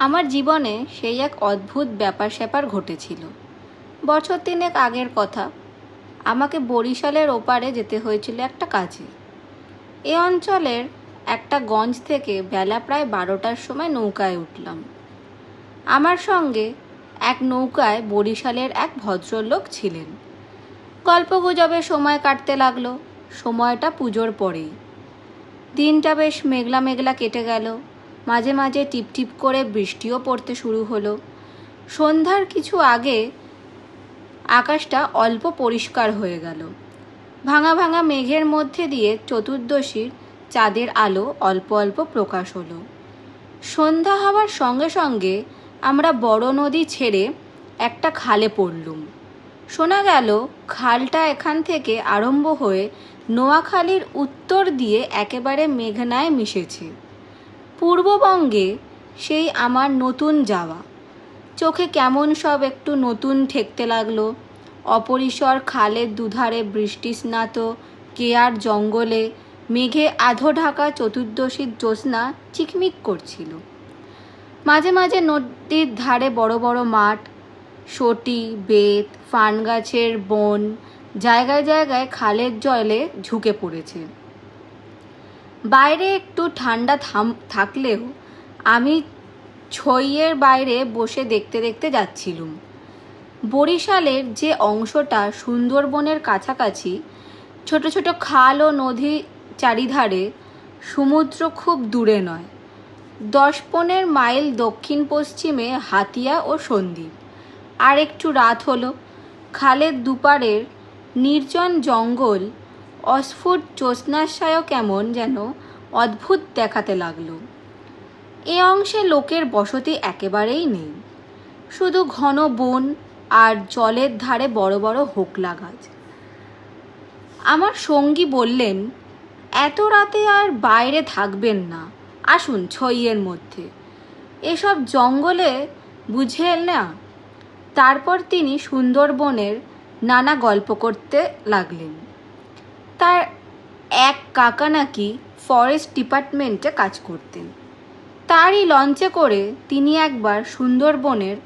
আমার জীবনে সেই এক অদ্ভুত ব্যাপার স্যাপার ঘটেছিল। বছর তিনেক আগের কথা। আমাকে বরিশালের ওপারে যেতে হয়েছিল একটা কাজে। এ অঞ্চলের একটা গঞ্জ থেকে বেলা প্রায় 12টার সময় নৌকায় উঠলাম। আমার সঙ্গে এক নৌকায় বরিশালের এক ভদ্রলোক ছিলেন। গল্পগুজবে সময় কাটতে লাগলো। সময়টা পুজোর পরেই। দিনটা বেশ মেঘলা মেঘলা কেটে গেল। মাঝে মাঝে টিপটিপ করে বৃষ্টিও পড়তে শুরু হলো। সন্ধ্যার কিছু আগে আকাশটা অল্প পরিষ্কার হয়ে গেল। ভাঙা ভাঙা মেঘের মধ্যে দিয়ে চতুর্দশীর চাঁদের আলো অল্প অল্প প্রকাশ হলো। সন্ধ্যা হওয়ার সঙ্গে সঙ্গে আমরা বড় নদী ছেড়ে একটা খালে পড়লুম। শোনা গেল খালটা এখান থেকে আরম্ভ হয়ে নোয়াখালীর উত্তর দিয়ে একেবারে মেঘনায় মিশেছে। পূর্ববঙ্গে সেই আমার নতুন যাওয়া। চোখে কেমন সব একটু নতুন ঠেকতে লাগলো। অপরিসর খালের দুধারে বৃষ্টিস্নাত কেয়ার জঙ্গলে মেঘে আধো ঢাকা চতুর্দশীর জ্যোৎস্না চিকমিক করছিল। মাঝে মাঝে নদীর ধারে বড় বড় মাঠ, সটি, বেত, ফান গাছের বন, জায়গায় জায়গায় খালের জলে ঝুঁকে পড়েছে। বাইরে একটু ঠান্ডা থাকলেও আমি ছইয়ের বাইরে বসে দেখতে দেখতে যাচ্ছিলুম। বরিশালের যে অংশটা সুন্দরবনের কাছাকাছি, ছোট ছোট খাল ও নদী চারিধারে, সমুদ্র খুব দূরে নয়। 10-15 মাইল দক্ষিণ পশ্চিমে হাতিয়া ও সন্দ্বীপ। আর একটু রাত হলো। খালের দুপারের নির্জন জঙ্গল অস্ফুট জ্যোৎস্নাশায়ও কেমন যেন অদ্ভুত দেখাতে লাগলো। এ অংশে লোকের বসতি একেবারেই নেই। শুধু ঘন বন আর জলের ধারে বড় বড় হোকলা গাছ। আমার সঙ্গী বললেন, এত রাতে আর বাইরে থাকবেন না, আসুন ছইয়ের মধ্যে, এসব জঙ্গলে বুঝেন না। তারপর তিনি সুন্দরবনের নানা গল্প করতে লাগলেন। তার এক কাকা নাকি ফরেস্ট ডিপার্টমেন্টে কাজ করতেন। তারই লঞ্চে করে তিনি একবার সুন্দরবনের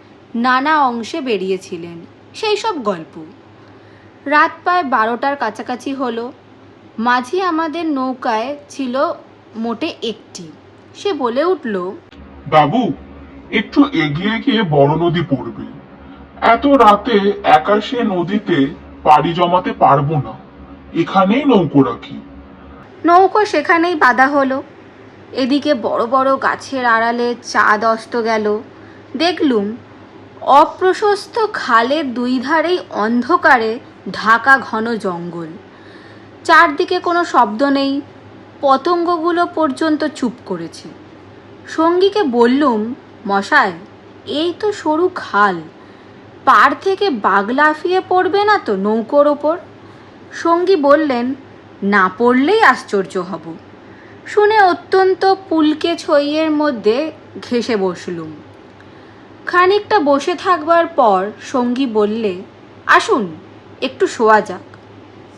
নানা অংশে বেরিয়েছিলেন। সেই সব গল্প। রাত প্রায় 12টার কাছাকাছি হলো। মাঝি আমাদের নৌকায় ছিল মোটে একটি। সে বলে উঠল, বাবু, একটু এগিয়ে গিয়ে বড় নদী পড়বে। এত রাতে একা সে নদীতে পাড়ি জমাতে পারবো না, এখানেই নৌকো রাখি। নৌকো সেখানেই বাঁধা হলো। এদিকে বড় বড় গাছের আড়ালে চাঁদ অস্ত গেল। দেখলুম অপ্রশস্ত খালের দুই ধারেই অন্ধকারে ঢাকা ঘন জঙ্গল। চারদিকে কোনো শব্দ নেই। পতঙ্গগুলো পর্যন্ত চুপ করেছে। সঙ্গীকে বললুম, মশাই, এই তো সরু খাল, পাড় থেকে বাগ লাফিয়ে পড়বে না তো নৌকোর ওপর? সঙ্গী বললেন, না পড়লেই আশ্চর্য হব। শুনে অত্যন্ত পুলকে ছইয়ের মধ্যে ঘেঁষে বসলুম। খানিকটা বসে থাকবার পর সঙ্গী বললে, আসুন একটু শোয়া যাক।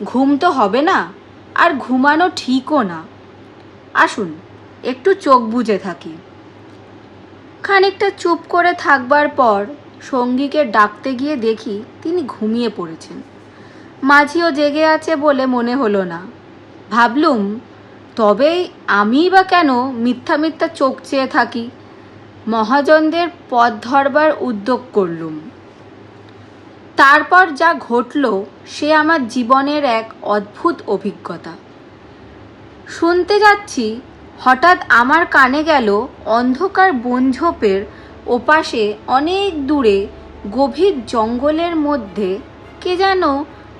ঘুম তো হবে না, আর ঘুমানো ঠিকও না। আসুন একটু চোখ বুজে থাকি। খানিকটা চুপ করে থাকবার পর সঙ্গীকে ডাকতে গিয়ে দেখি তিনি ঘুমিয়ে পড়েছেন। মাঝিও জেগে আছে বলে মনে হলো না। ভাবলুম, তবে আমি বা কেন মিথ্যা মিথ্যা চোখ চেয়ে থাকি। মহাজনদের পথ ধরবার উদ্যোগ করলুম। তারপর যা ঘটল সে আমার জীবনের এক অদ্ভুত অভিজ্ঞতা। শুনতে যাচ্ছি, হঠাৎ আমার কানে গেল অন্ধকার বনঝোপের ওপাশে অনেক দূরে গভীর জঙ্গলের মধ্যে কে যেন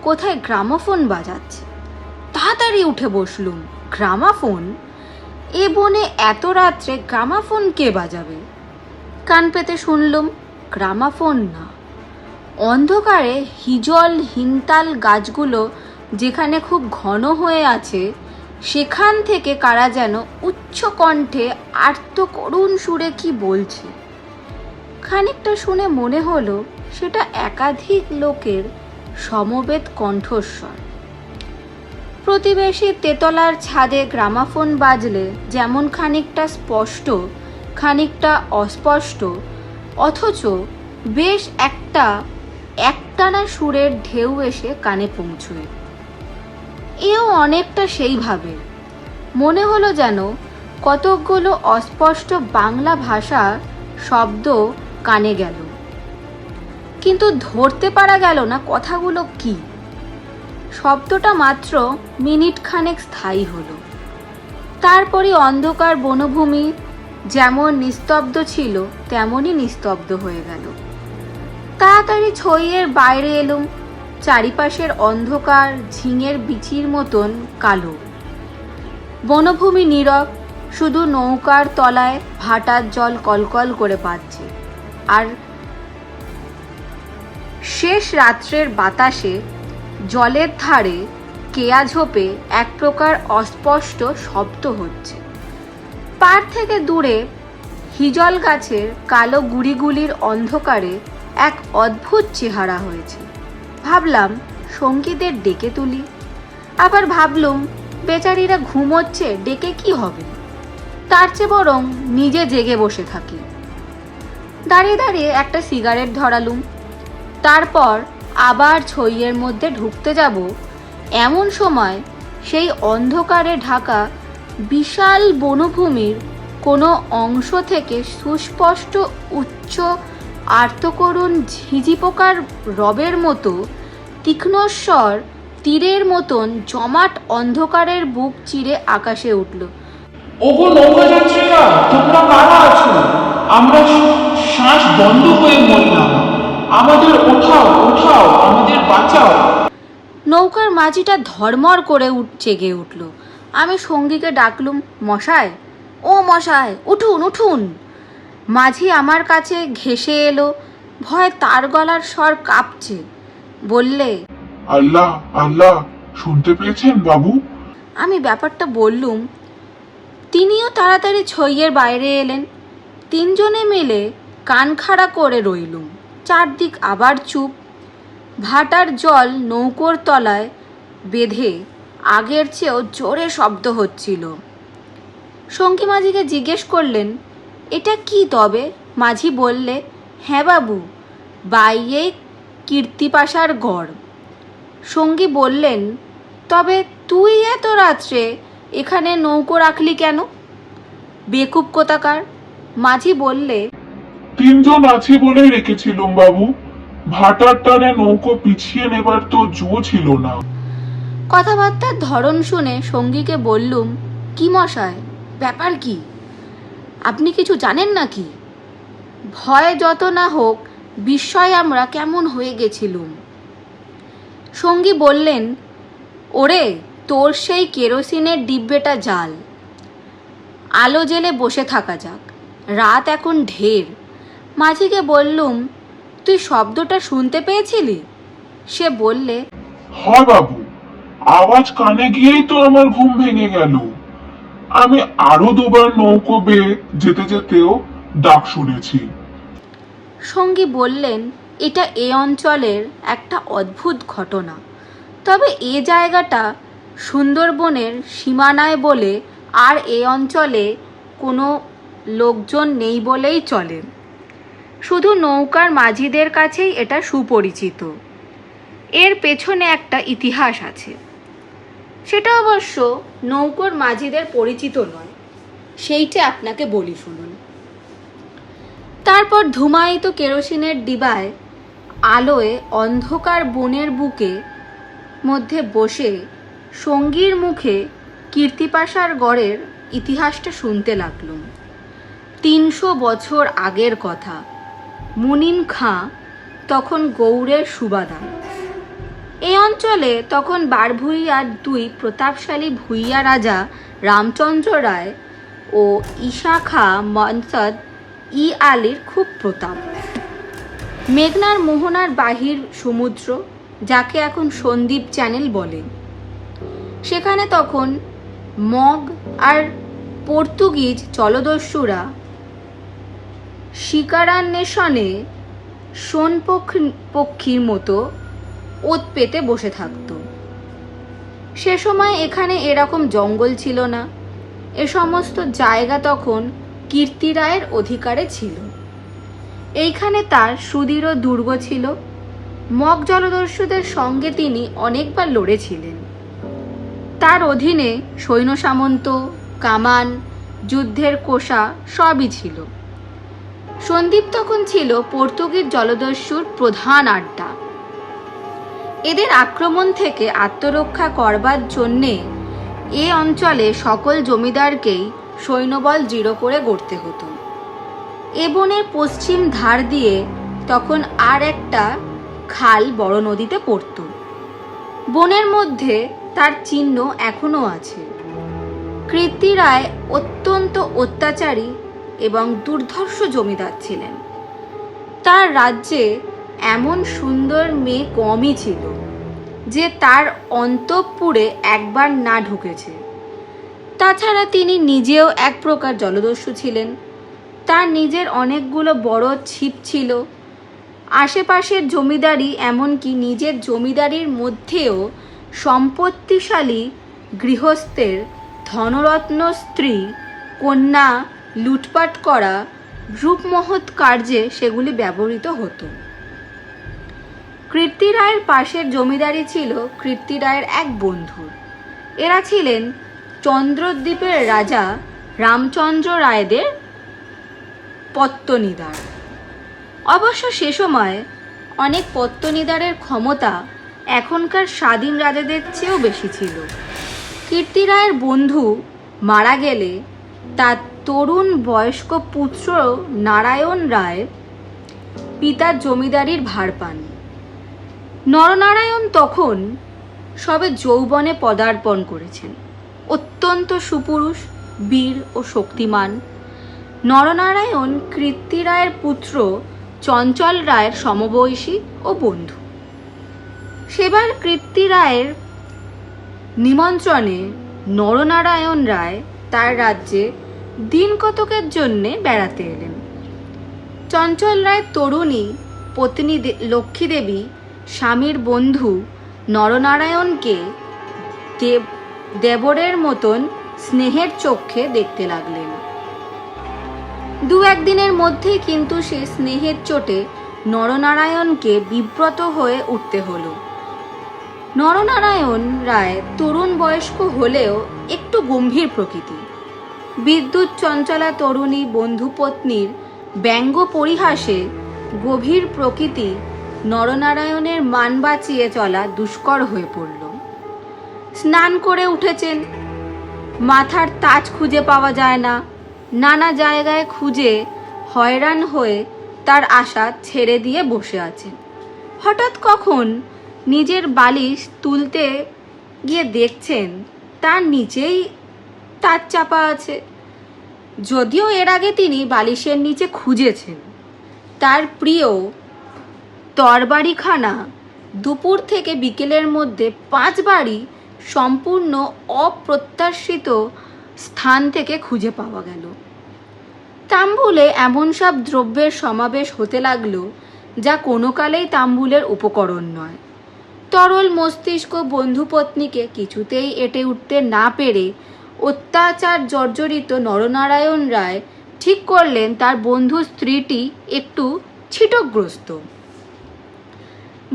কোথায় গ্রামোফোন বাজাচ্ছে। তাড়াতাড়ি উঠে বসলুম। গ্রামাফোন? এ বনে এত রাত্রে গ্রামাফোন কে বাজাবে? কান পেতে শুনলুম, গ্রামাফোন না। অন্ধকারে হিজল হিনতাল গাছগুলো যেখানে খুব ঘন হয়ে আছে, সেখান থেকে কারা যেন উচ্চ কণ্ঠে আর্ত করুণ সুরে কি বলছে। খানিকটা শুনে মনে হলো সেটা একাধিক লোকের সমবেত কণ্ঠস্বর। প্রতিবেশী তেতলার ছাদে গ্রামাফোন বাজলে যেমন খানিকটা স্পষ্ট, খানিকটা অস্পষ্ট, অথচ বেশ একটানা সুরের ঢেউ এসে কানে পৌঁছয়। এও অনেকটা সেইভাবে মনে হলো যেন কতকগুলো অস্পষ্ট বাংলা ভাষা শব্দ কানে গেল, কিন্তু ধরতে পারা গেল না কথাগুলো কি। শব্দটা মাত্র মিনিট খানেক স্থায়ী হলো, তারপরে অন্ধকার বনভূমি যেমন নিস্তব্ধ ছিল তেমনই নিস্তব্ধ হয়ে গেল। তাড়াতাড়ি ছইয়ের বাইরে এলুম। চারিপাশের অন্ধকার ঝিঙের বিচির মতন কালো। বনভূমি নীরব, শুধু নৌকার তলায় ভাটার জল কলকল করে বাজছে, আর শেষ রাত্রের বাতাসে জলের ধারে কেয়া ঝোপে এক প্রকার অস্পষ্ট শব্দ হচ্ছে। পার থেকে দূরে হিজল গাছের কালো গুড়িগুলির অন্ধকারে এক অদ্ভুত চেহারা হয়েছে। ভাবলাম সঙ্গীদের ডেকে তুলি, আবার ভাবলুম বেচারিরা ঘুমোচ্ছে, ডেকে কি হবে, তার চেয়ে বরং নিজে জেগে বসে থাকি। দাঁড়িয়ে দাঁড়িয়ে একটা সিগারেট ধরালুম, তারপর আবার ছইয়ের মধ্যে ঢুকতে যাব, এমন সময় সেই অন্ধকারে ঢাকা বিশাল বনভূমির কোনো অংশ থেকে সুস্পষ্ট উচ্চ আর্তকরুণ ঝিঁঝি পোকার রবের মতো তীক্ষ্ণস্বর তীরের মতন জমাট অন্ধকারের বুক চিরে আকাশে উঠল। ওগো নৌকা যাত্রীরা, তোমরা কারা আছো? আমরা শ্বাস বন্ধ হয়ে মরলাম। আমাদের ওঠাও, ওঠাও, আমাদের বাঁচাও। নৌকার মাঝিটা ধর্মর করে জেগে উঠল। আমি সঙ্গীকে ডাকলুম, মশাই, ও মশাই, উঠুন উঠুন। মাঝি আমার কাছে ঘেঁষে এলো, ভয় তার গলার স্বর কাঁপছে। বললে, আল্লাহ আল্লাহ, শুনতে পেয়েছেন বাবু? আমি ব্যাপারটা বললুম। তিনিও তাড়াতাড়ি ছইয়ের বাইরে এলেন। তিনজনে মিলে কান খাড়া করে রইলুম। চারদিক আবার চুপ। ভাটার জল নৌকোর তলায় বেঁধে আগের চেয়েও জোরে শব্দ হচ্ছিল। সঙ্গী মাঝিকে জিজ্ঞেস করলেন, এটা কি তবে? মাঝি বললে, হ্যাঁ বাবু, বাইয়ে কীর্তিপাশার গড়। সঙ্গী বললেন, তবে তুই এত রাত্রে এখানে নৌকো রাখলি কেন? বেকুব কোথাকার। মাঝি বললে, তিনজন আছি বলেই রেখেছিলুম বাবু, ভাটার টানে নৌকো পিছিয়ে নেবার তো জো ছিল না। কথাবার্তার ধরন শুনে সঙ্গীকে বললুম, কি মশাই, ব্যাপার কি? আপনি কিছু জানেন নাকি? ভয় যত না হোক, বিস্ময়ে আমরা কেমন হয়ে গেছিলুম। সঙ্গী বললেন, ওরে, তোর সেই কেরোসিনের ডিব্বেটা জ্বাল, আলো জেলে বসে থাকা যাক, রাত এখন ঢের। মাঝিকে বললুম, তুই শব্দটা শুনতে পেয়েছিলি? সে বললে, হয় বাবু, আওয়াজ কানে গিয়েই তো আমার ঘুম ভেঙে গেল। আমি আরো দুবার নৌকো বেয়ে যেতে যেতেও ডাক শুনেছি। সঙ্গী বললেন, এটা এ অঞ্চলের একটা অদ্ভুত ঘটনা। তবে এ জায়গাটা সুন্দরবনের সীমানায় বলে আর এ অঞ্চলে কোনো লোকজন নেই বলেই চলে। শুধু নৌকার মাঝিদের কাছেই এটা সুপরিচিত। এর পেছনে একটা ইতিহাস আছে, সেটা অবশ্য নৌকোর মাঝিদের পরিচিত নয়। সেইটা আপনাকে বলি শুনুন। তারপর ধুমায়িত কেরোসিনের ডিবায় আলোয় অন্ধকার বনের বুকে মধ্যে বসে সঙ্গীর মুখে কীর্তিপাশার গড়ের ইতিহাসটা শুনতে লাগলুম। ৩০০ বছর আগের কথা। মুনিম খাঁ তখন গৌড়ের সুবাদার। এই অঞ্চলে তখন বারভূইয়ার দুই প্রতাপশালী ভূইয়া রাজা রামচন্দ্র রায় ও ঈশা খাঁ মনসদ ই আলীর খুব প্রতাপ। মেঘনার মোহনার বাহির সমুদ্র, যাকে এখন সন্দ্বীপ চ্যানেল বলে, সেখানে তখন মগ আর পর্তুগিজ জলদস্যুরা শিকারান্বেষণে সোনপক্ষীর মতো ওত পেতে বসে থাকত। সে সময় এখানে এরকম জঙ্গল ছিল না। এ সমস্ত জায়গা তখন কীর্তি রায়ের অধিকারে ছিল। এইখানে তার সুদৃঢ় দুর্গ ছিল। মগ জলদস্যুদের সঙ্গে তিনি অনেকবার লড়েছিলেন। তার অধীনে সৈন্য সামন্ত, কামান, যুদ্ধের কোষা সবই ছিল। সন্দীপ তখন ছিল পর্তুগিজ জলদস্যুর প্রধান আড্ডা। এদের আক্রমণ থেকে আত্মরক্ষা করবার জন্যে এ অঞ্চলে সকল জমিদারকেই সৈন্যবল দৃঢ় করে গড়তে হতো। এ বনের পশ্চিম ধার দিয়ে তখন আর একটা খাল বড় নদীতে পড়ত। বনের মধ্যে তার চিহ্ন এখনো আছে। কীর্তি রায় অত্যন্ত অত্যাচারী এবং দুর্ধর্ষ জমিদার ছিলেন। তার রাজ্যে এমন সুন্দর মেয়ে কমই ছিল যে তার অন্তঃপুরে একবার না ঢুকেছে। তাছাড়া তিনি নিজেও এক প্রকার জলদস্যু ছিলেন। তার নিজের অনেকগুলো বড় ছিপ ছিল। আশেপাশের জমিদারি, এমনকি নিজের জমিদারির মধ্যেও সম্পত্তিশালী গৃহস্থের ধনরত্ন, স্ত্রী, কন্যা লুটপাট করা রূপমহৎ কার্যে সেগুলি ব্যবহৃত হতো। কীর্তি রায়ের পাশের জমিদারি ছিল কীর্তি রায়ের এক বন্ধু। এরা ছিলেন চন্দ্রদ্বীপের রাজা রামচন্দ্র রায়দের পত্তনিদার। অবশ্য সে সময় অনেক পত্তনিদারের ক্ষমতা এখনকার স্বাধীন রাজাদের চেয়েও বেশি ছিল। কীর্তি রায়ের বন্ধু মারা গেলে তার তরুণ বয়স্ক পুত্র নারায়ণ রায় পিতার জমিদারির ভার পান। নরনারায়ণ তখন সবে যৌবনে পদার্পণ করেছেন। অত্যন্ত সুপুরুষ, বীর ও শক্তিমান। নরনারায়ণ কীর্তি রায়ের পুত্র চঞ্চল রায়ের সমবয়সী ও বন্ধু। সেবার কীর্তি রায়ের নিমন্ত্রণে নরনারায়ণ রায় তার রাজ্যে দিন কতকের জন্যে বেড়াতে এলেন। চঞ্চল রায়ের তরুণী পত্নী লক্ষ্মী দেবী স্বামীর বন্ধু নরনারায়ণকে দেবরের মতন স্নেহের চোখে দেখতে লাগলেন। দু একদিনের মধ্যেই কিন্তু সে স্নেহের চোটে নরনারায়ণকে বিব্রত হয়ে উঠতে হলো। নরনারায়ণ রায় তরুণ বয়স্ক হলেও একটু গম্ভীর প্রকৃতি। বিদ্যুৎ চঞ্চলা তরুণী বন্ধুপত্নীর ব্যঙ্গ পরিহাসে গভীর প্রকৃতি নরনারায়ণের মান বাঁচিয়ে চলা দুষ্কর হয়ে পড়ল। স্নান করে উঠেছেন, মাথার তাজ খুঁজে পাওয়া যায় না। নানা জায়গায় খুঁজে হয়রান হয়ে তার আশা ছেড়ে দিয়ে বসে আছেন। হঠাৎ কখন নিজের বালিশ তুলতে গিয়ে দেখছেন তার নিচেই তাজ চাপা আছে। যদিও এর আগে তিনি বালিশের নিচে খুঁজেছেন। তার প্রিয় তরবারিখানা দুপুর থেকে বিকেলের মধ্যে 5 বারই সম্পূর্ণ অপ্রত্যাশিত স্থান থেকে খুঁজে পাওয়া গেল। তাম্বুলে এমন সব দ্রব্যের সমাবেশ হতে লাগলো যা কোনো কালেই তাম্বুলের উপকরণ নয়। তরল মস্তিষ্ক বন্ধুপত্নীকে কিছুতেই এঁটে উঠতে না পেরে অত্যাচার জর্জরিত নরনারায়ণ রায় ঠিক করলেন তার বন্ধু স্ত্রীটি একটু ছিটকগ্রস্ত।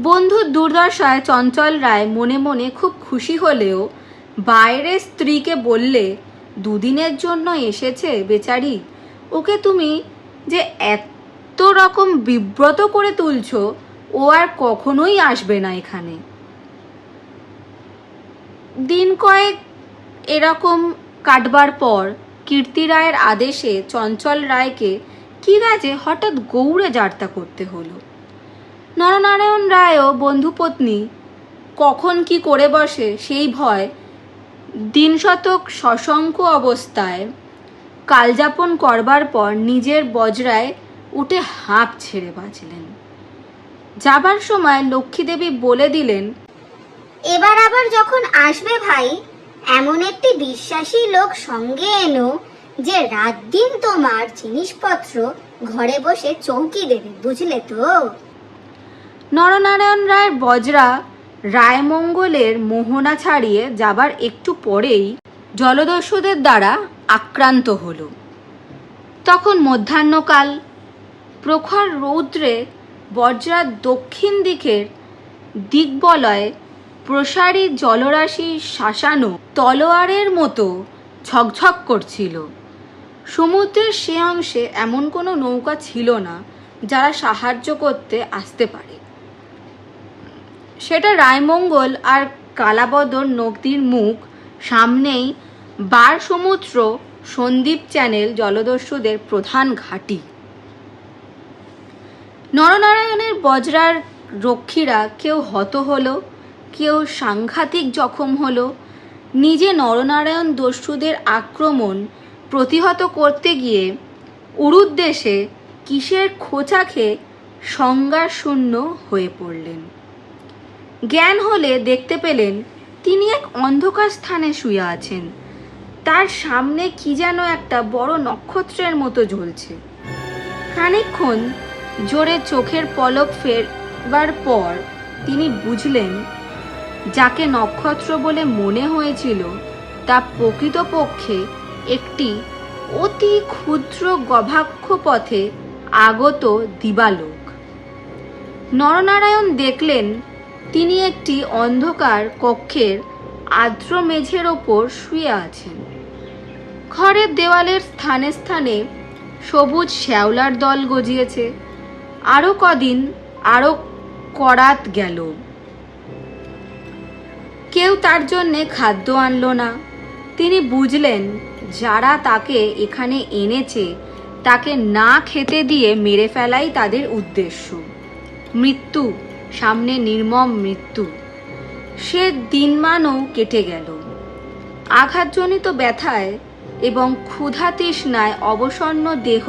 বন্ধুর দুর্দশায় চঞ্চল রায় মনে মনে খুব খুশি হলেও বাইরে স্ত্রীকে বললে, 2 দিনের জন্য এসেছে বেচারি, ওকে তুমি যে এত রকম বিব্রত করে তুলছ, ও আর কখনোই আসবে না এখানে। দিন কয়েক এরকম কাটবার পর কীর্তি রায়ের আদেশে চঞ্চল রায়কে কি কাজে হঠাৎ গৌড়ে যাত্রা করতে হলো। নরনারায়ণ রায়ও বন্ধুপত্নী কখন কি করে বসে সেই ভয় দিনশতক সশঙ্ক অবস্থায় কালযাপন করবার পর নিজের বজরায় উঠে হাঁপ ছেড়ে বাঁচলেন। যাবার সময় লক্ষ্মীদেবী বলে দিলেন, এবার আবার যখন আসবে ভাই, এমন একটি বিশ্বাসী লোক সঙ্গে এনো যে রাত দিন তোমার জিনিসপত্র ঘরে বসে চৌকি দেবে, বুঝলে তো? নরনারায়ণ রায়ের বজরা রায়মঙ্গলের মোহনা ছাড়িয়ে যাবার একটু পরেই জলদস্যুদের দ্বারা আক্রান্ত হলো। তখন মধ্যাহ্নকাল। প্রখর রৌদ্রে বজ্রার দক্ষিণ দিকের দিগ্বলয়ে প্রসারী জলরাশি শাসানো তলোয়ারের মতো ঝকঝক করছিল। সমুদ্রের সে অংশে এমন কোনো নৌকা ছিল না যারা সাহায্য করতে আসতে পারে। সেটা রায়মঙ্গল আর কালাবদর নদীর মুখ সামনেই বার সমুদ্র সন্দ্বীপ চ্যানেল জলদস্যুদের প্রধান ঘাঁটি। নরনারায়ণের বজ্রার রক্ষীরা কেউ হত হলো, কেউ সাংঘাতিক জখম হলো। নিজে নরনারায়ণ দস্যুদের আক্রমণ প্রতিহত করতে গিয়ে উরুদ্দেশে কিসের খোঁচা খেয়ে সংজ্ঞাশূন্য হয়ে পড়লেন। জ্ঞান হলে দেখতে পেলেন তিনি এক অন্ধকার স্থানে শুয়ে আছেন। তার সামনে কি যেন একটা বড় নক্ষত্রের মতো জ্বলছে। খানিকক্ষণ জোরে চোখের পলক ফেরবার পর তিনি বুঝলেন যাকে নক্ষত্র বলে মনে হয়েছিল তা প্রকৃতপক্ষে একটি অতি ক্ষুদ্র গবাক্ষ পথে আগত দিবালোক। নরনারায়ণ দেখলেন তিনি একটি অন্ধকার কক্ষের আর্দ্র মেঝের ওপর শুয়ে আছেন। ঘরের দেওয়ালের স্থানে স্থানে সবুজ শ্যাওলার দল গজিয়েছে। আরো কদিন আরো করাত গেল, কেউ তার জন্যে খাদ্য আনলো না। তিনি বুঝলেন যারা তাকে এখানে এনেছে তাকে না খেতে দিয়ে মেরে ফেলাই তাদের উদ্দেশ্য। মৃত্যু, সামনে নির্মম মৃত্যু। সে দিনমানও কেটে গেল। আঘাতজনিত ব্যথায় এবং ক্ষুধা তৃষ্ণায় অবসন্ন দেহ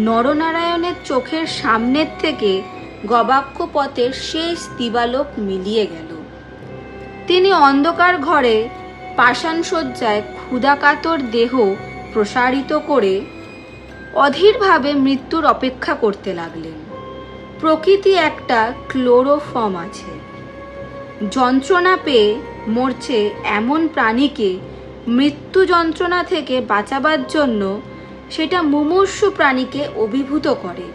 নরনারায়ণের চোখের সামনের থেকে গবাক্ষ পথের শেষ দিবালোক মিলিয়ে গেল। তিনি অন্ধকার ঘরে পাষাণ শয্যায় ক্ষুধাকাতর দেহ প্রসারিত করে অধীরভাবে মৃত্যুর অপেক্ষা করতে লাগলেন। প্রকৃতি একটা ক্লোরোফর্ম আছে। যন্ত্রণা পেয়ে মরছে এমন প্রাণীকে মৃত্যু যন্ত্রণা থেকে বাঁচাবার জন্য সেটা মুমূর্ষু প্রাণীকে অভিভূত করে।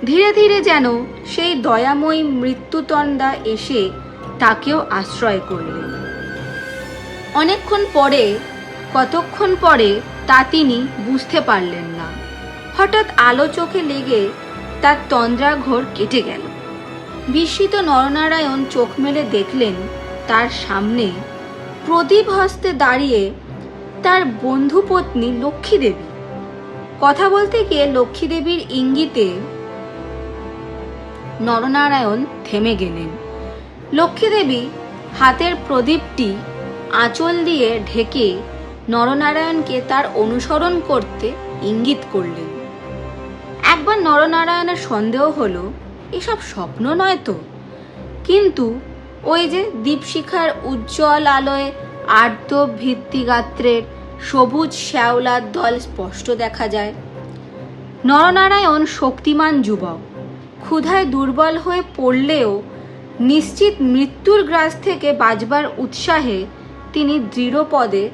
ধীরে ধীরে যেন সেই দয়াময়ী মৃত্যুতণ্ডা এসে তাকেও আশ্রয় করলেন। অনেকক্ষণ পরে, কতক্ষণ পরে তা তিনি বুঝতে পারলেন না। হঠাৎ আলো চোখে লেগে তার তন্দ্রাঘোর কেটে গেল। বিস্মিত নরনারায়ণ চোখ মেলে দেখলেন তার সামনে প্রদীপ হস্তে দাঁড়িয়ে তার বন্ধু পত্নী লক্ষ্মী দেবী। কথা বলতে গিয়ে লক্ষ্মী দেবীর ইঙ্গিতে নরনারায়ণ থেমে গেলেন। লক্ষ্মী দেবী হাতের প্রদীপটি আঁচল দিয়ে ঢেকে নরনারায়ণকে তার অনুসরণ করতে ইঙ্গিত করলেন। একবার নরনারায়ণের সন্দেহ হলো এসব স্বপ্ন নয় তো, কিন্তু ওই যে দীপশিখার উজ্জ্বল আলোয় আর্দ্র ভিত্তিগাত্রের সবুজ শ্যাওলার দল স্পষ্ট দেখা যায়। নরনারায়ণ শক্তিমান যুবক, ক্ষুধায় দুর্বল হয়ে পড়লেও নিশ্চিত মৃত্যুর গ্রাস থেকে বাঁচবার উৎসাহে তিনি দৃঢ়পদে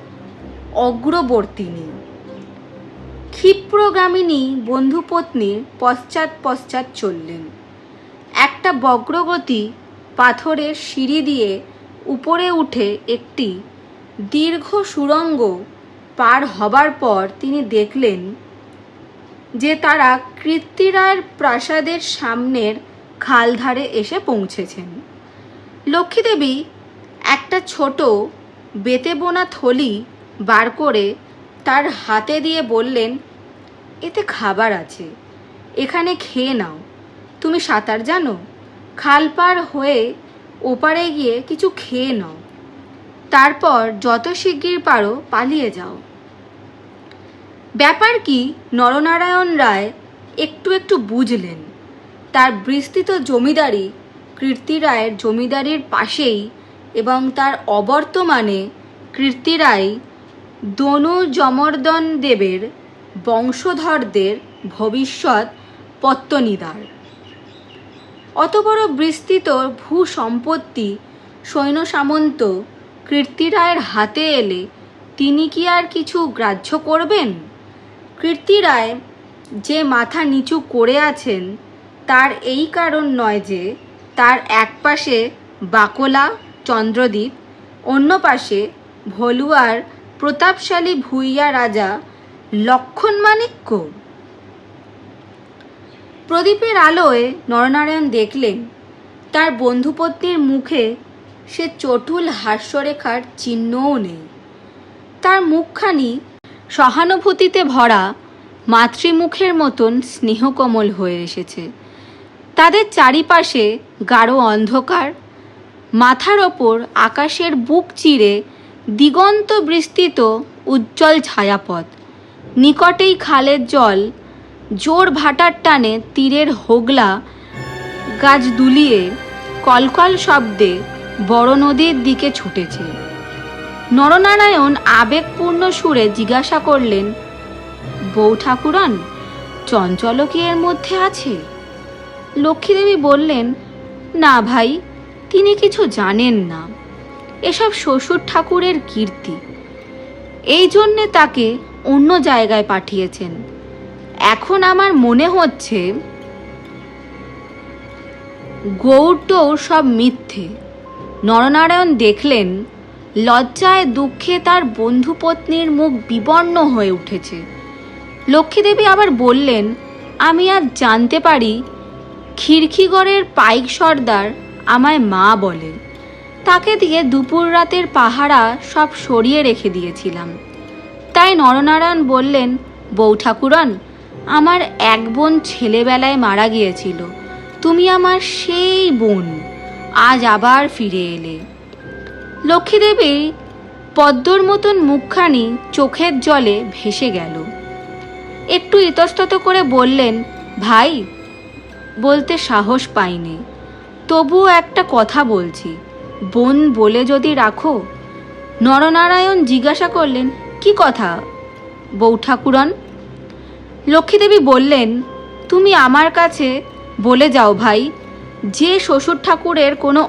অগ্রবর্তিনী। ক্ষিপ্রগামিনী বন্ধুপত্নীর পশ্চাৎ পশ্চাৎ চললেন। একটা বক্রগতি পাথরের সিঁড়ি দিয়ে উপরে উঠে একটি দীর্ঘ সুড়ঙ্গ পার হবার পর তিনি দেখলেন যে তারা কীর্তিরায়ের প্রাসাদের সামনের খালধারে এসে পৌঁছেছেন। লক্ষ্মীদেবী একটা ছোট বেতে বোনা থলি বার করে তার হাতে দিয়ে বললেন, এতে খাবার আছে, এখানে খেয়ে নাও। তুমি সাঁতার জানো? খাল পার হয়ে ওপারে গিয়ে কিছু খেয়ে নাও, তারপর যত শিগগির পারো পালিয়ে যাও। ব্যাপার কি নরনারায়ণ রায় একটু একটু বুঝলেন। তার বিস্তৃত জমিদারি কীর্তিরায়ের জমিদারির পাশেই এবং তার অবর্তমানে কীর্তিরায় দনু যমর্দন দেবের বংশধরদের ভবিষ্যৎ পত্তনিদার। অত বড় বিস্তৃত ভূ সম্পত্তি সৈন্য সামন্ত কীর্তিরায়ের হাতে এলে তিনি কি আর কিছু গ্রাহ্য করবেন? কীর্তি রায় যে মাথা নিচু করে আছেন তার এই কারণ নয় যে তার এক পাশে বাকলা চন্দ্রদ্বীপ, অন্য পাশে ভলুয়ার প্রতাপশালী ভূঁইয়া রাজা লক্ষণমাণিক্য। প্রদীপের আলোয় নরনারায়ণ দেখলেন তার বন্ধুপত্নীর মুখে সে চটুল হাস্যরেখার চিহ্নও নেই। তার মুখখানি সহানুভূতিতে ভরা মাতৃমুখের মতন স্নেহকোমল হয়ে এসেছে। তাদের চারিপাশে গাঢ় অন্ধকার, মাথার ওপর আকাশের বুক চিরে দিগন্ত বিস্তৃত উজ্জ্বল ছায়াপথ। নিকটেই খালের জল জোর ভাটার টানে তীরের হোগলা গাছ দুলিয়ে কলকল শব্দে বড় নদীর দিকে ছুটেছে। নরনারায়ণ আবেগপূর্ণ সুরে জিজ্ঞাসা করলেন, বউ ঠাকুরন, চঞ্চল কি এর মধ্যে আছে? লক্ষ্মীদেবী বললেন, না ভাই, তিনি কিছু জানেন না। এসব শ্বশুর ঠাকুরের কীর্তি, এই জন্যে তাকে অন্য জায়গায় পাঠিয়েছেন। এখন আমার মনে হচ্ছে গৌড় সব মিথ্যে। নরনারায়ণ দেখলেন লজ্জায় দুঃখে তার বন্ধুপত্নীর মুখ বিবর্ণ হয়ে উঠেছে। লক্ষ্মীদেবী আবার বললেন, আমি আজ জানতে পারি খিড়কিগড়ের পাইক সর্দার আমায় মা বলে। তাকে দিয়ে দুপুর রাতের পাহারা সব সরিয়ে রেখে দিয়েছিলাম। তাই নরনারায়ণ বললেন, বউ ঠাকুরন, আমার এক বোন ছেলেবেলায় মারা গিয়েছিল। তুমি আমার সেই বোন, আজ আবার ফিরে এলে। লক্ষ্মীদেবী পদ্মর মতন মুখখানি চোখের জলে ভেসে গেল। একটু ইতস্তত করে বললেন, ভাই, বলতে সাহস পাইনি, তবুও একটা কথা বলছি, বোন বলে যদি রাখো। নরনারায়ণ জিজ্ঞাসা করলেন, কি কথা বউ ঠাকুরন? লক্ষ্মীদেবী বললেন, তুমি আমার কাছে বলে যাও ভাই, যে শ্বশুর ঠাকুরের কোনো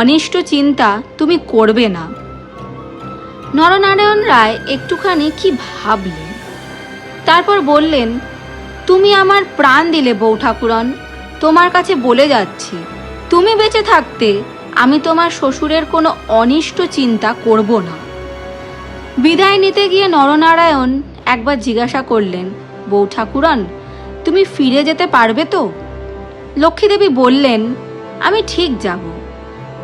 অনিষ্ট চিন্তা তুমি করবে না। নরনারায়ণ রায় একটুখানি কি ভাবলেন, তারপর বললেন, তুমি আমার প্রাণ দিলে বউ ঠাকুরন, তোমার কাছে বলে যাচ্ছি, তুমি বেঁচে থাকতে আমি তোমার শ্বশুরের কোনো অনিষ্ট চিন্তা করব না। বিদায় নিতে গিয়ে নরনারায়ণ একবার জিজ্ঞাসা করলেন, বউ ঠাকুরন, তুমি ফিরে যেতে পারবে তো? লক্ষ্মীদেবী বললেন, আমি ঠিক যাব।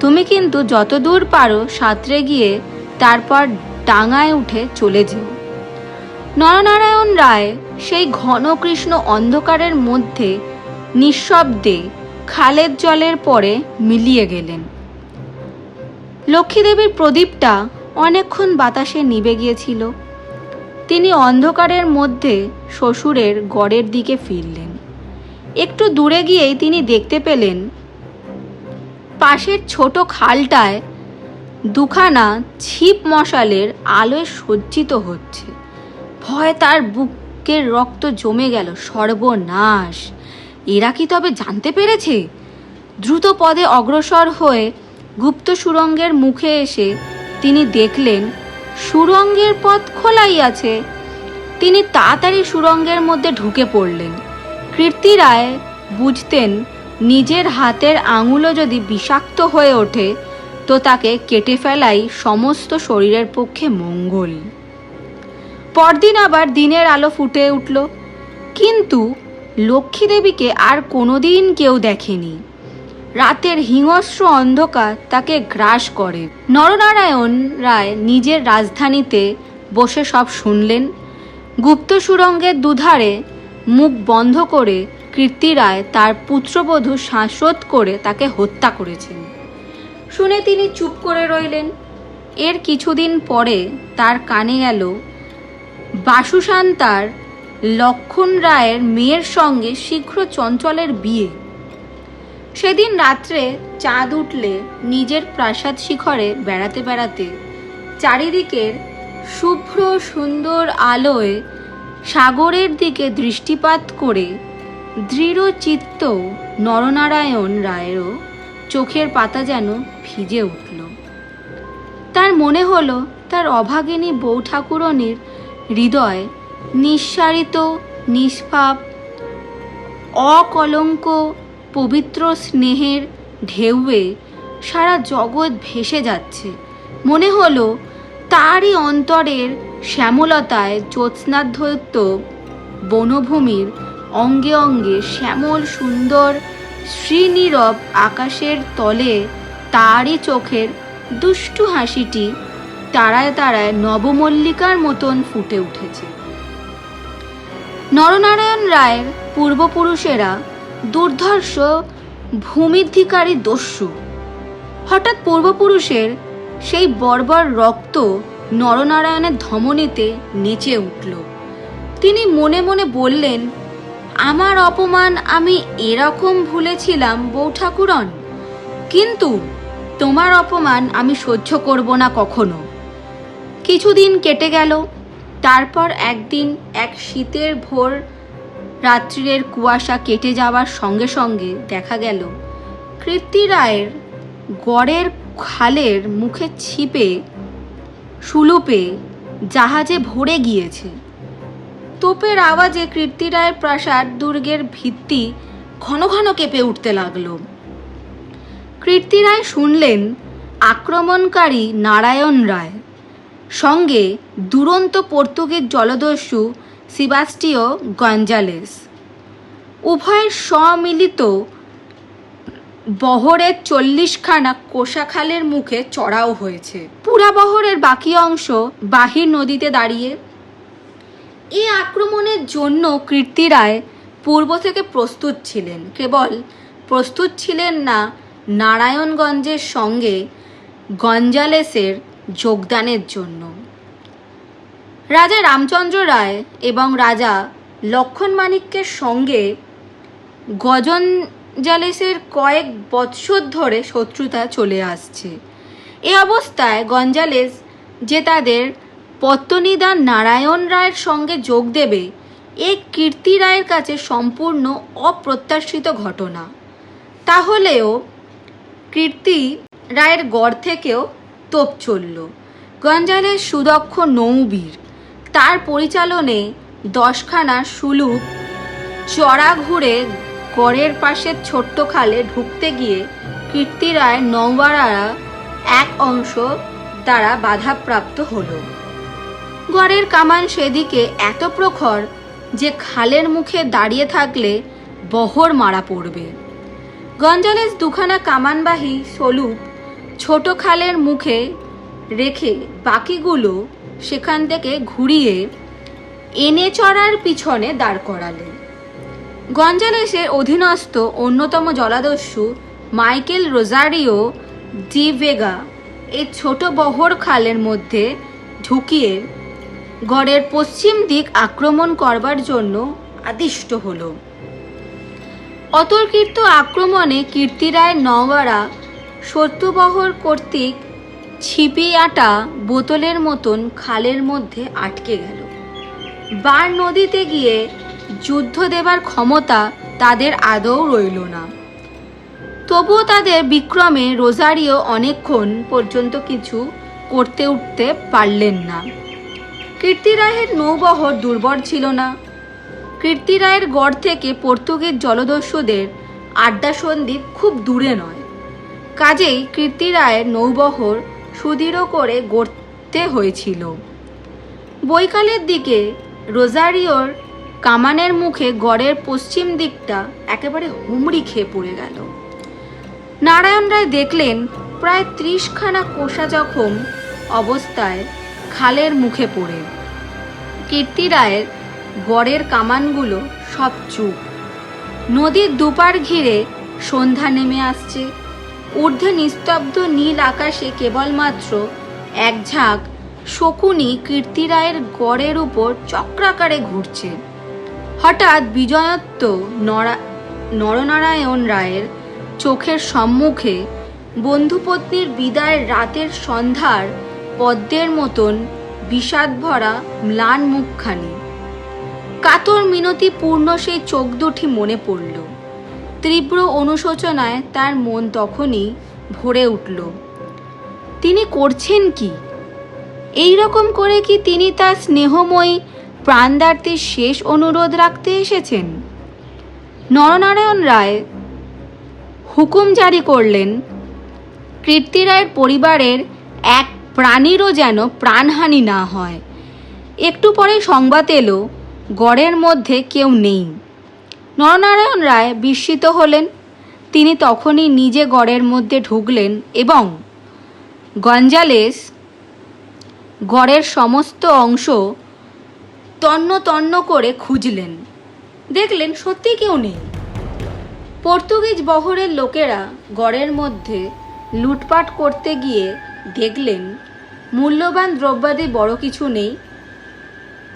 তুমি কিন্তু যতদূর পারো সাঁতরে গিয়ে তারপর ডাঙায় উঠে চলে যেও। নরনারায়ণ রায় সেই ঘন কৃষ্ণ অন্ধকারের মধ্যে নিঃশব্দে খালের জলের পরে মিলিয়ে গেলেন। লক্ষ্মীদেবীর প্রদীপটা অনেকক্ষণ বাতাসে নিভে গিয়েছিল। তিনি অন্ধকারের মধ্যে শ্বশুরের গড়ের দিকে ফিরলেন। একটু দূরে গিয়েই তিনি দেখতে পেলেন পাশের ছোট খালটায় দুখানা ছিপ মশালের আলোয় সজ্জিত হচ্ছে। ভয়ে তার বুকের রক্ত জমে গেল। সর্বনাশ! এরা কি তবে জানতে পেরেছে? দ্রুত পদে অগ্রসর হয়ে গুপ্ত সুড়ঙ্গের মুখে এসে তিনি দেখলেন সুড়ঙ্গের পথ খোলাই আছে। তিনি তাড়াতাড়ি সুড়ঙ্গের মধ্যে ঢুকে পড়লেন। কীর্তি রায় বুঝতেন নিজের হাতের আঙুলও যদি বিষাক্ত হয়ে ওঠে তো তাকে কেটে ফেলাই সমস্ত শরীরের পক্ষে মঙ্গল। পরদিন আবার দিনের আলো ফুটে উঠল, কিন্তু লক্ষ্মীদেবীকে আর কোনোদিন কেউ দেখেনি। রাতের হিংস্র অন্ধকার তাকে গ্রাস করে। নরনারায়ণ রায় নিজের রাজধানীতে বসে সব শুনলেন। গুপ্ত সুড়ঙ্গের দুধারে মুখ বন্ধ করে কীর্তি রায় তার পুত্রবধূ শ্বাসরোধ করে তাকে হত্যা করেছেন শুনে তিনি চুপ করে রইলেন। এর কিছুদিন পরে তার কানে গেল বাসুশান্তার লক্ষণ রায়ের মেয়ের সঙ্গে শীঘ্র চঞ্চলের বিয়ে। সেদিন রাত্রে চাঁদ উঠলে নিজের প্রাসাদ শিখরে বেড়াতে বেড়াতে চারিদিকের শুভ্র সুন্দর আলোয় সাগরের দিকে দৃষ্টিপাত করে দৃঢ় চিত্ত নরনারায়ণ রায়েরও চোখের পাতা যেন ভিজে উঠল। তার মনে হলো তার অভাগিনী বউ ঠাকুরনীর হৃদয় নিঃসারিত, নিষ্পাপ, অকলঙ্ক পবিত্র স্নেহের ঢেউয়ে সারা জগৎ ভেসে যাচ্ছে। মনে হলো তারই অন্তরের শ্যামলতায় জ্যোৎস্নাধৌত বনভূমির অঙ্গে অঙ্গে শ্যামল সুন্দর শ্রীনীরব আকাশের তলে তারই চোখের দুষ্টু হাসিটি তারায় তারায় নবমল্লিকার মতন ফুটে উঠেছে। নরনারায়ণ রায়ের পূর্বপুরুষেরা দুর্ধর্ষ ভূমিধিকারী দস্যু। হঠাৎ পূর্বপুরুষের সেই বর্বর রক্ত নরনারায়ণের ধমনীতে নেচে উঠল। তিনি মনে মনে বললেন, আমার অপমান আমি এরকম ভুলেছিলাম বউ ঠাকুরন, কিন্তু তোমার অপমান আমি সহ্য করব না কখনো। কিছুদিন কেটে গেল। তারপর একদিন এক শীতের ভোর রাত্রির কুয়াশা কেটে যাওয়ার সঙ্গে সঙ্গে দেখা গেল কীর্তি রায়ের গড়ের খালের মুখে ছিপে সুলুপে জাহাজে ভরে গিয়েছে। তোপের আওয়াজে কীর্তি রায়ের প্রাসাদ দুর্গের ভিত্তি ঘন ঘন কেঁপে উঠতে লাগল। কীর্তি রায় শুনলেন আক্রমণকারী নারায়ণ রায় সঙ্গে দুরন্ত পর্তুগিজ জলদস্যু সেবাস্টিও গঞ্জালেস, উভয়ের সম্মিলিত বহরের 40খানা কোষাখালের মুখে চড়াও হয়েছে। পুরা বহরের বাকি অংশ বাহির নদীতে দাঁড়িয়ে। এই আক্রমণের জন্য কীর্তি রায় পূর্ব থেকে প্রস্তুত ছিলেন, কেবল প্রস্তুত ছিলেন না নারায়ণগঞ্জের সঙ্গে গঞ্জালেসের যোগদানের জন্য। রাজা রামচন্দ্র রায় এবং রাজা লক্ষণ মাণিক্যের সঙ্গে গঞ্জালেসের কয়েক বৎসর ধরে শত্রুতা চলে আসছে। এ অবস্থায় গঞ্জালেস যে তাদের পত্তনিদান নারায়ণ রায়ের সঙ্গে যোগ দেবে, এ কীর্তি রায়ের কাছে সম্পূর্ণ অপ্রত্যাশিত ঘটনা। তাহলেও কীর্তি রায়ের গড় থেকেও তোপ চলল। গঞ্জালেস সুদক্ষ নৌবীর, তার পরিচালনে 10খানা সুলুপ চড়া ঘুরে গড়ের পাশের ছোট্ট খালে ঢুকতে গিয়ে কীর্তি রায় নৌবাড়ারা এক অংশ দ্বারা বাধাপ্রাপ্ত হলো। গড়ের কামান সেদিকে এত প্রখর যে খালের মুখে দাঁড়িয়ে থাকলে বহর মারা পড়বে। গঞ্জালেস 2খানা কামানবাহী সলুপ ছোট খালের মুখে রেখে বাকিগুলো সেখান থেকে ঘুরিয়ে এনে চড়ার পিছনে দাঁড় করালেন। গঞ্জালেসের অধীনস্থ অন্যতম জলাদস্যু মাইকেল রোজারিও ডি ভেগা এই ছোট বহর খালের মধ্যে ঢুকিয়ে গড়ের পশ্চিম দিক আক্রমণ করবার জন্য আদিষ্ট হল। অতর্কিত আক্রমণে কীর্তি রায় নওয়ারা শত্রুবহর কর্তৃক ছিপিয়াটা বোতলের মতন খালের মধ্যে আটকে গেল। বার নদীতে গিয়ে যুদ্ধ দেবার ক্ষমতা তাদের আদৌ রইল না। তবুও তাদের বিক্রমে রোজারিও অনেকক্ষণ পর্যন্ত কিছু করতে উঠতে পারলেন না। কীর্তি রায়ের নৌবহর দুর্বল ছিল না। কীর্তি রায়ের গড় থেকে পর্তুগিজ জলদস্যুদের আড্ডা সন্দ্বীপ খুব দূরে নয়, কাজেই কীর্তি রায়ের নৌবহর সুদৃঢ় করে গড়তে হয়েছিল। বৈকালের দিকে রোজারিওর কামানের মুখে গড়ের পশ্চিম দিকটা একেবারে হুমড়ি খেয়ে পড়ে গেল। নারায়ণ রায় দেখলেন প্রায় 30খানা কোষা জখম অবস্থায় খালের মুখে পড়ে। কীর্তি রায়ের গড়ের কামানগুলো সব চুপ। নদীর দুপার ঘিরে সন্ধ্যা নেমে আসছে। ঊর্ধ্বে নিস্তব্ধ নীল আকাশে কেবলমাত্র এক ঝাঁক শকুনি কীর্তি রায়ের গড়ের উপর চক্রাকারে ঘুরছে। হঠাৎ বিজয়োত্ত নরনারায়ণ রায়ের চোখের সম্মুখে বন্ধুপত্নীর বিদায় রাতের সন্ধ্যার পদ্মের মতন বিষাদ ভরা ম্লান মুখখানি, কাতর মিনতিপূর্ণ সেই চোখ দুটি মনে পড়ল। তীব্র অনুশোচনায় তার মন তখনই ভরে উঠল। তিনি করছেন কি? এই রকম করে কি তিনি তার স্নেহময়ী প্রাণদার্থীর শেষ অনুরোধ রাখতে এসেছেন? নরনারায়ণ রায় হুকুম জারি করলেন, কীর্তি রায়ের পরিবারের এক প্রাণীরও যেন প্রাণহানি না হয়। একটু পরে সংবাদ এলো গড়ের মধ্যে কেউ নেই। নরনারায়ণ রায় বিস্মিত হলেন। তিনি তখনই নিজে গড়ের মধ্যে ঢুকলেন এবং গঞ্জালেস গড়ের সমস্ত অংশ তন্ন তন্ন করে খুঁজলেন। দেখলেন সত্যি কেউ নেই। পর্তুগিজ বহরের লোকেরা গড়ের মধ্যে লুটপাট করতে গিয়ে দেখলেন মূল্যবান দ্রব্যাদি বড় কিছু নেই।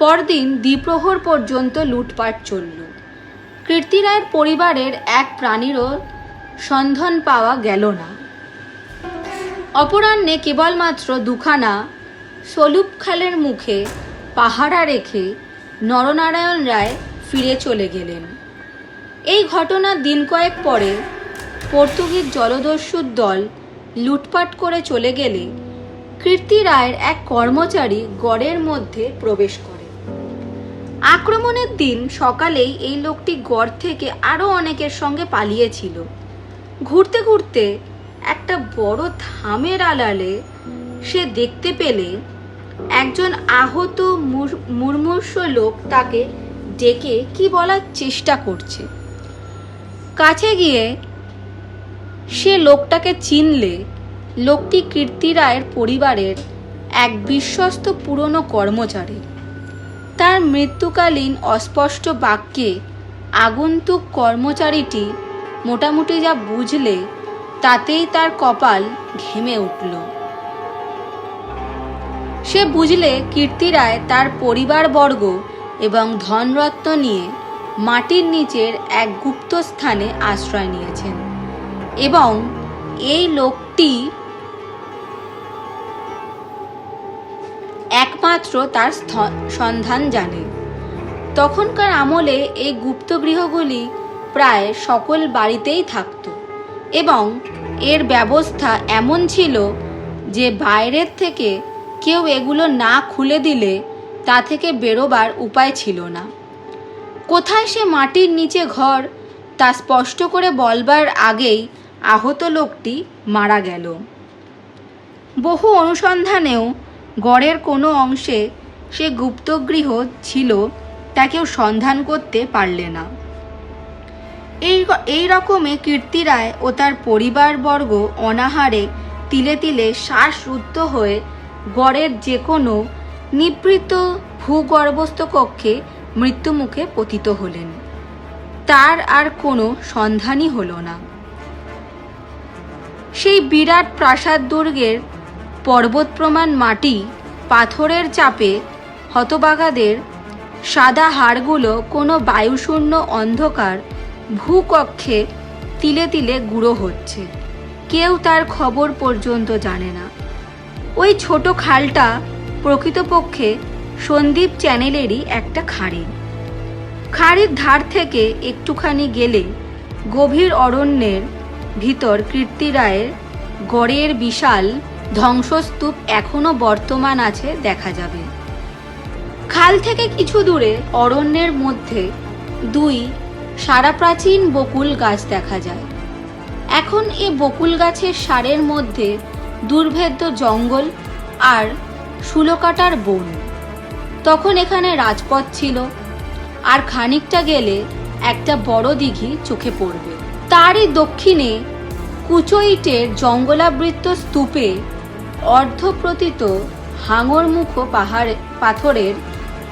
পরদিন দ্বিপ্রহর পর্যন্ত লুটপাট চলল। কীর্তি রায়ের পরিবারের এক প্রাণীরও সন্ধান পাওয়া গেল না। অপরাহ্নে কেবলমাত্র দুখানা সলুপ খালের মুখে পাহারা রেখে নরনারায়ণ রায় ফিরে চলে গেলেন। এই ঘটনার দিন কয়েক পরে পর্তুগিজ জলদস্যুর দল লুটপাট করে চলে গেলে কীর্তি রায়ের এক কর্মচারী গড়ের মধ্যে প্রবেশ করে। আক্রমণের দিন সকালেই এই লোকটি গড় থেকে আরও অনেকের সঙ্গে পালিয়েছিল। ঘুরতে ঘুরতে একটা বড় থামের আড়ালে সে দেখতে পেলে একজন আহত মুমূর্ষু লোক তাকে ডেকে কি বলার চেষ্টা করছে। কাছে গিয়ে সে লোকটাকে চিনলে লোকটি কীর্তি রায়ের পরিবারের এক বিশ্বস্ত পুরনো কর্মচারী। তার মৃত্যুকালীন অস্পষ্ট বাক্যে আগন্তুক কর্মচারীটি মোটামুটি যা বুঝলে তাতেই তার কপাল ঘেমে উঠল। সে বুঝলে কীর্তি রায় তার পরিবারবর্গ এবং ধনরত্ন নিয়ে মাটির নিচের এক গুপ্ত স্থানে আশ্রয় নিয়েছেন এবং এই লোকটি একমাত্র তার সন্ধান জানে। তখনকার আমলে এই গুপ্ত গৃহগুলি প্রায় সকল বাড়িতেই থাকত এবং এর ব্যবস্থা এমন ছিল যে বাইরের থেকে কেউ এগুলো না খুলে দিলে তা থেকে বেরোবার উপায় ছিল না। কোথায় সে মাটির নিচে ঘর তা স্পষ্ট করে বলবার আগেই আহত লোকটি মারা গেল। বহু অনুসন্ধানেও গড়ের কোনো অংশে সে গুপ্তগৃহ ছিল তা কেউ সন্ধান করতে পারলে না। এই রকমে কীর্তি রায় ও তার পরিবারবর্গ অনাহারে তিলে তিলে শ্বাসরুদ্ধ হয়ে গড়ের যে কোনো নিভৃত ভূগর্ভস্থ কক্ষে মৃত্যুমুখে পতিত হলেন। তার আর কোনো সন্ধানই হলো না। সেই বিরাট প্রাসাদ দুর্গের পর্বত প্রমাণ মাটি পাথরের চাপে হতবাগাদের সাদা হাড়গুলো কোনো বায়ুশূন্য অন্ধকার ভূকক্ষে তিলে তিলে গুঁড়ো হচ্ছে। কেউ তার খবর পর্যন্ত জানে না। ওই ছোট খালটা প্রকৃতপক্ষে সন্দ্বীপ চ্যানেলেরই একটা খাঁড়ি। খাঁড়ির ধার থেকে একটুখানি গেলে গভীর অরণ্যের ভিতর কীর্তি রায়ের গড়ের বিশাল ধ্বংসস্তূপ এখনো বর্তমান আছে দেখা যাবে। খাল থেকে কিছু দূরে অরণ্যের মধ্যে দুই সারা প্রাচীন বকুল গাছ দেখা যায়। এখন এ বকুল গাছের সারের মধ্যে দুর্ভেদ্য জঙ্গল আর শুলোকাটার বন। তখন এখানে রাজপথ ছিল, আর খানিকটা গেলে একটা বড় দিঘি চোখে পড়বে। তারই দক্ষিণে কুচো ইটের জঙ্গলাবৃত স্তূপে অর্ধপ্রতিত হাঙরমুখ পাথরের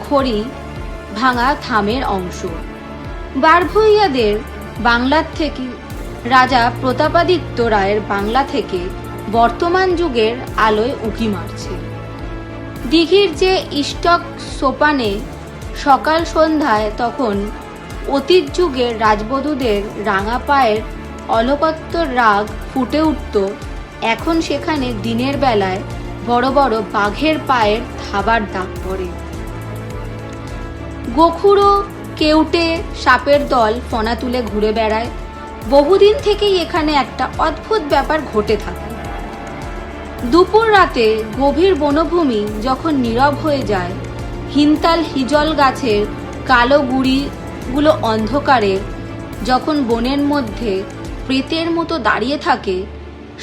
খড়ি ভাঙা থামের অংশ। বারভূইয়াদের বাংলার থেকে রাজা প্রতাপাদিত্য রায়ের বাংলা থেকে বর্তমান যুগের আলোয় উঁকি মারছে। দিঘির যে ইষ্টক সোপানে সকাল সন্ধ্যায় তখন অতীত যুগের রাজবধূদের রাঙা পায়ের অলকত্ব রাগ ফুটে উঠত, এখন সেখানে দিনের বেলায় বড় বড় বাঘের পায়ের থাবার দাগ পড়ে। গোখুড়ো কেউটে সাপের দল ফনা তুলে ঘুরে বেড়ায়। বহুদিন থেকেই এখানে একটা অদ্ভুত ব্যাপার ঘটে থাকে। দুপুর রাতে গভীর বনভূমি যখন নীরব হয়ে যায়, হিনতাল হিজল গাছের কালো গুড়িগুলো অন্ধকারে যখন বনের মধ্যে প্রেতের মতো দাঁড়িয়ে থাকে,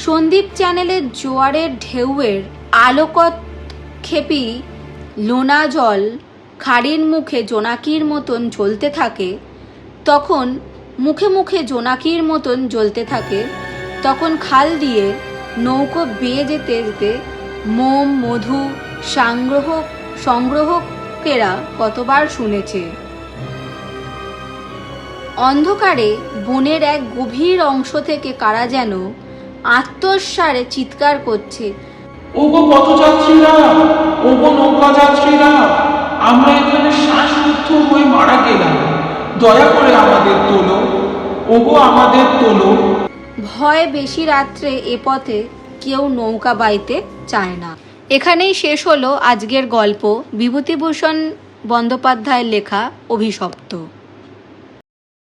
সন্দীপ চ্যানেলের জোয়ারের ঢেউয়ের আলোকত খেপি লোনা জল খাড়ির মুখে জোনাকির মতন জ্বলতে থাকে, তখন মুখে মুখে জোনাকির মতন জ্বলতে থাকে, তখন খাল দিয়ে নৌকো বেয়ে যেতে যেতে মোম মধু সংগ্রহকেরা কতবার শুনেছে। অন্ধকারে বনের এক গভীর অংশ থেকে কারা যেন আত্মস্বারে চিৎকার করছে, ওগো পথযাত্রীরা, ওগো নৌকা যাত্রীরা, আমরা এখানে শ্বাসরুদ্ধ হয়ে মারা গেলাম, দয়া করে আমাদের তোলো, ওগো আমাদের তোলো। ভয় বেশি রাত্রে এ পথে কেউ নৌকা বাইতে চায় না। এখানেই শেষ হলো আজকের গল্প, বিভূতিভূষণ বন্দ্যোপাধ্যায়ের লেখা অভিশপ্ত।